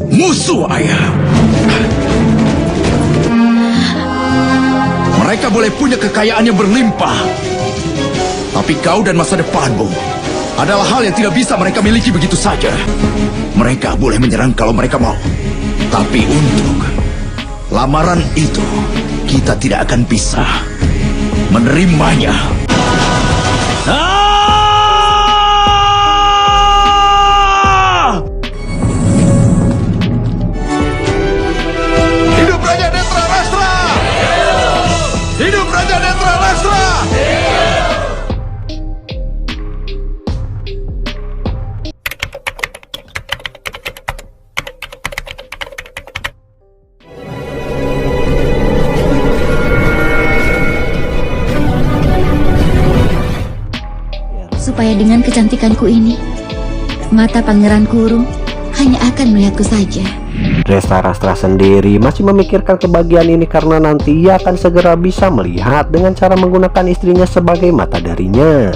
musuh ayah. Mereka boleh punya kekayaan yang berlimpah, tapi kau dan masa depanmu adalah hal yang tidak bisa mereka miliki begitu saja. Mereka boleh menyerang kalau mereka mau, tapi untuk lamaran itu kita tidak akan bisa menerimanya. Hidup Raja Netra Rastra! Hidup Raja Netra Rastra! Supaya dengan kecantikanku ini, mata Pangeran Kurung hanya akan melihatku saja. Desta Rastra sendiri masih memikirkan kebahagiaan ini karena nanti ia akan segera bisa melihat dengan cara menggunakan istrinya sebagai mata darinya.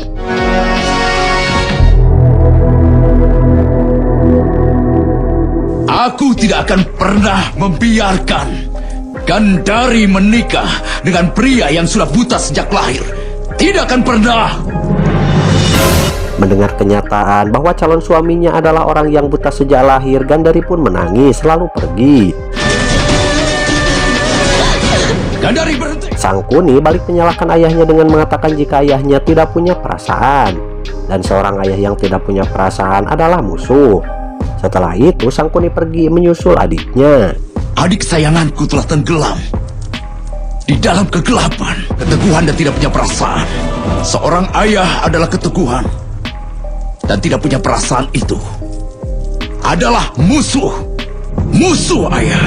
Aku tidak akan pernah membiarkan Gandari menikah dengan pria yang sudah buta sejak lahir. Tidak akan pernah. Mendengar kenyataan bahwa calon suaminya adalah orang yang buta sejak lahir, Gandari pun menangis lalu pergi. Gandari berhenti. Sang Kuni balik menyalahkan ayahnya dengan mengatakan jika ayahnya tidak punya perasaan, dan seorang ayah yang tidak punya perasaan adalah musuh. Setelah itu Sang Kuni pergi menyusul adiknya. Adik sayanganku telah tenggelam di dalam kegelapan, keteguhan dan tidak punya perasaan. Seorang ayah adalah keteguhan dan tidak punya perasaan, itu adalah musuh ayah.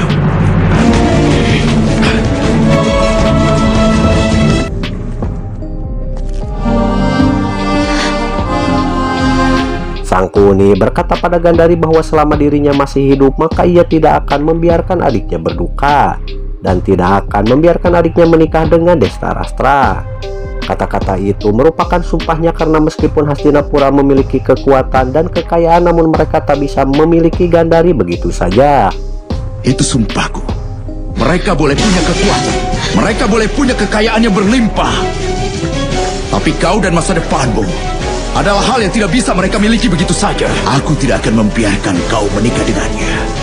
Sang Kuni berkata pada Gandari bahwa selama dirinya masih hidup maka ia tidak akan membiarkan adiknya berduka dan tidak akan membiarkan adiknya menikah dengan Desta Rastra. Kata-kata itu merupakan sumpahnya karena meskipun Hastinapura memiliki kekuatan dan kekayaan, namun mereka tak bisa memiliki Gandari begitu saja. Itu sumpahku. Mereka boleh punya kekuatan, mereka boleh punya kekayaan yang berlimpah, tapi kau dan masa depanmu adalah hal yang tidak bisa mereka miliki begitu saja. Aku tidak akan membiarkan kau menikah dengannya.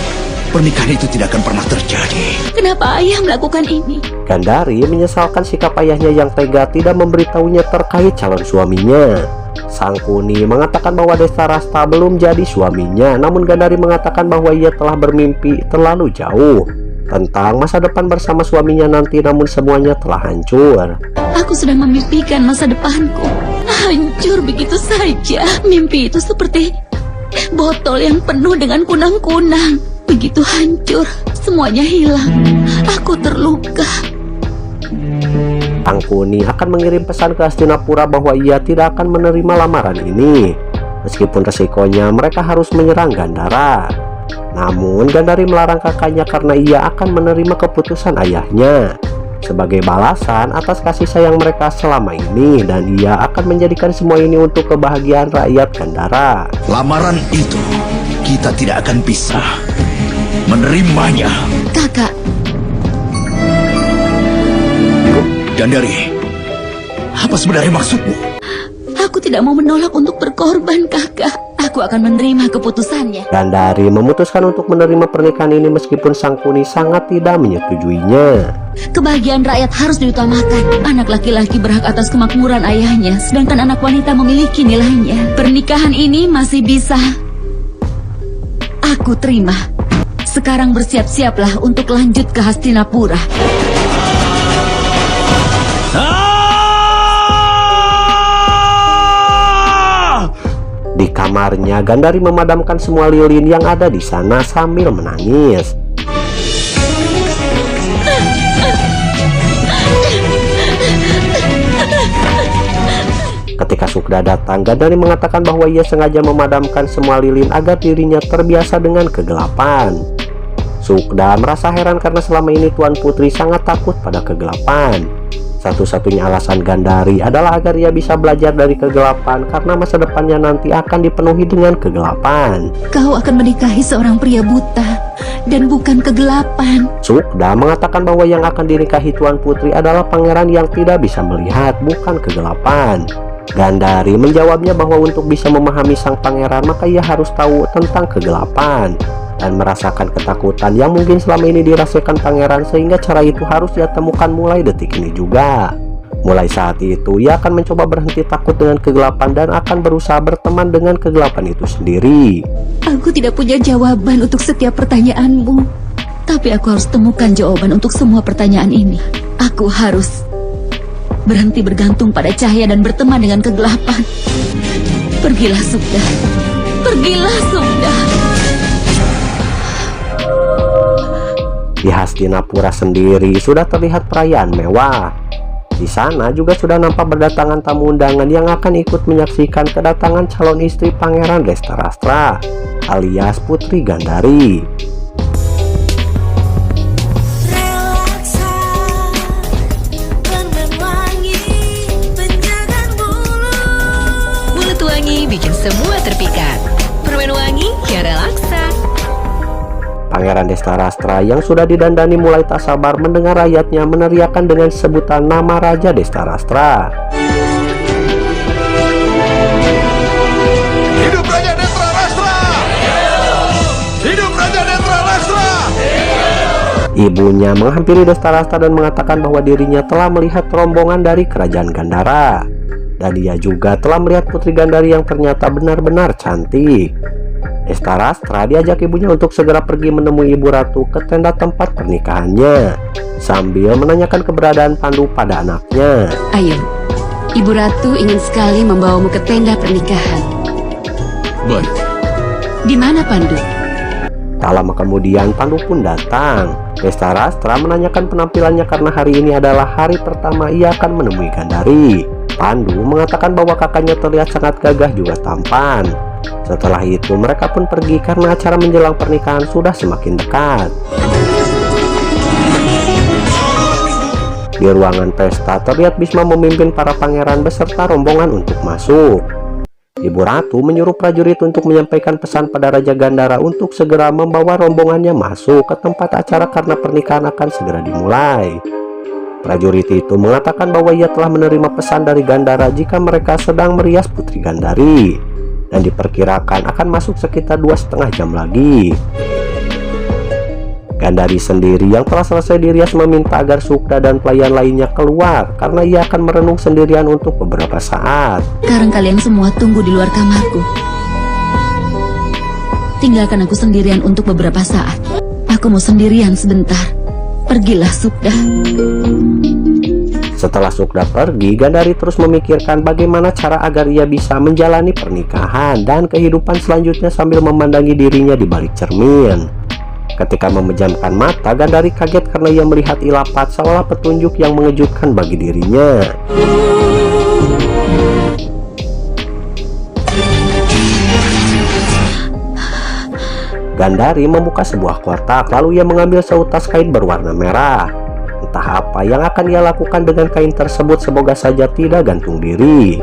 Pernikahan itu tidak akan pernah terjadi. Kenapa ayah melakukan ini? Gandari menyesalkan sikap ayahnya yang tega tidak memberitahunya terkait calon suaminya. Sang Kuni mengatakan bahwa Desta Rastra belum jadi suaminya, namun Gandari mengatakan bahwa ia telah bermimpi terlalu jauh tentang masa depan bersama suaminya nanti, namun semuanya telah hancur. Aku sudah memimpikan masa depanku hancur begitu saja. Mimpi itu seperti botol yang penuh dengan kunang-kunang. Begitu hancur, semuanya hilang. Aku terluka. Sang Kuni akan mengirim pesan ke Hastinapura bahwa ia tidak akan menerima lamaran ini. Meskipun resikonya mereka harus menyerang Gandara. Namun Gandari melarang kakaknya karena ia akan menerima keputusan ayahnya sebagai balasan atas kasih sayang mereka selama ini, dan ia akan menjadikan semua ini untuk kebahagiaan rakyat Gandara. Lamaran itu kita tidak akan bisa menerimanya. Kakak, Gandari, apa sebenarnya maksudmu? aku tidak mau menolak untuk berkorban, kakak. Aku akan menerima keputusannya. Gandari memutuskan untuk menerima pernikahan ini meskipun Sang Kuni sangat tidak menyetujuinya. Kebahagiaan rakyat harus diutamakan. Anak laki-laki berhak atas kemakmuran ayahnya, sedangkan anak wanita memiliki nilainya. Pernikahan ini masih bisa aku terima. Sekarang bersiap-siaplah untuk lanjut ke Hastinapura. Di kamarnya, Gandari memadamkan semua lilin yang ada di sana sambil menangis. Ketika Sukda datang, Gandari mengatakan bahwa ia sengaja memadamkan semua lilin agar dirinya terbiasa dengan kegelapan. Sukda merasa heran karena selama ini Tuan Putri sangat takut pada kegelapan. Satu-satunya alasan Gandari adalah agar ia bisa belajar dari kegelapan karena masa depannya nanti akan dipenuhi dengan kegelapan. Kau akan menikahi seorang pria buta dan bukan kegelapan. Sukda mengatakan bahwa yang akan dinikahi Tuan Putri adalah pangeran yang tidak bisa melihat, bukan kegelapan. Gandari menjawabnya bahwa untuk bisa memahami sang pangeran maka ia harus tahu tentang kegelapan dan merasakan ketakutan yang mungkin selama ini dirasakan pangeran, sehingga cara itu harus ia temukan mulai detik ini juga. Mulai saat itu ia akan mencoba berhenti takut dengan kegelapan dan akan berusaha berteman dengan kegelapan itu sendiri. Aku tidak punya jawaban untuk setiap pertanyaanmu, tapi aku harus temukan jawaban untuk semua pertanyaan ini. Aku harus berhenti bergantung pada cahaya dan berteman dengan kegelapan. Pergilah, Sukda. Pergilah, Sukda. Di Hastinapura sendiri sudah terlihat perayaan mewah. Di sana juga sudah nampak berdatangan tamu undangan yang akan ikut menyaksikan kedatangan calon istri Pangeran Destarastra alias Putri Gandari. Mulut wangi bikin semua terpikat. Permen wangi ya relaksa. Pangeran Destarastra yang sudah didandani mulai tak sabar mendengar rakyatnya meneriakkan dengan sebutan nama Raja Destarastra. Hidup Raja Destarastra! Hidup Raja Destarastra! Ibunya menghampiri Destarastra dan mengatakan bahwa dirinya telah melihat rombongan dari kerajaan Gandhara. Dan dia juga telah melihat Putri Gandari yang ternyata benar-benar cantik. Destarastra diajak ibunya untuk segera pergi menemui ibu ratu ke tenda tempat pernikahannya, sambil menanyakan keberadaan Pandu pada anaknya. Ayo, Ibu Ratu ingin sekali membawamu ke tenda pernikahan. Baik. Di mana Pandu? Tak lama kemudian Pandu pun datang. Destarastra menanyakan penampilannya karena hari ini adalah hari pertama ia akan menemui Gandari. Pandu mengatakan bahwa kakaknya terlihat sangat gagah juga tampan. Setelah itu mereka pun pergi karena acara menjelang pernikahan sudah semakin dekat. Di ruangan pesta terlihat Bisma memimpin para pangeran beserta rombongan untuk masuk. Ibu Ratu menyuruh prajurit untuk menyampaikan pesan pada Raja Gandhara untuk segera membawa rombongannya masuk ke tempat acara karena pernikahan akan segera dimulai. Prajurit itu mengatakan bahwa ia telah menerima pesan dari Gandhara jika mereka sedang merias Putri Gandari dan diperkirakan akan masuk sekitar 2,5 jam lagi. Gandari sendiri yang telah selesai dirias meminta agar Sukda dan pelayan lainnya keluar karena ia akan merenung sendirian untuk beberapa saat. Sekarang kalian semua tunggu di luar kamarku. Tinggalkan aku sendirian untuk beberapa saat. Aku mau sendirian sebentar. Pergilah, Sukda. Setelah Sukda pergi, Gandari terus memikirkan bagaimana cara agar ia bisa menjalani pernikahan dan kehidupan selanjutnya sambil memandangi dirinya di balik cermin. Ketika memejamkan mata, Gandari kaget karena ia melihat Ilapat seolah petunjuk yang mengejutkan bagi dirinya. Gandari membuka sebuah kotak, lalu ia mengambil seutas kain berwarna merah. Entah apa yang akan ia lakukan dengan kain tersebut, semoga saja tidak gantung diri.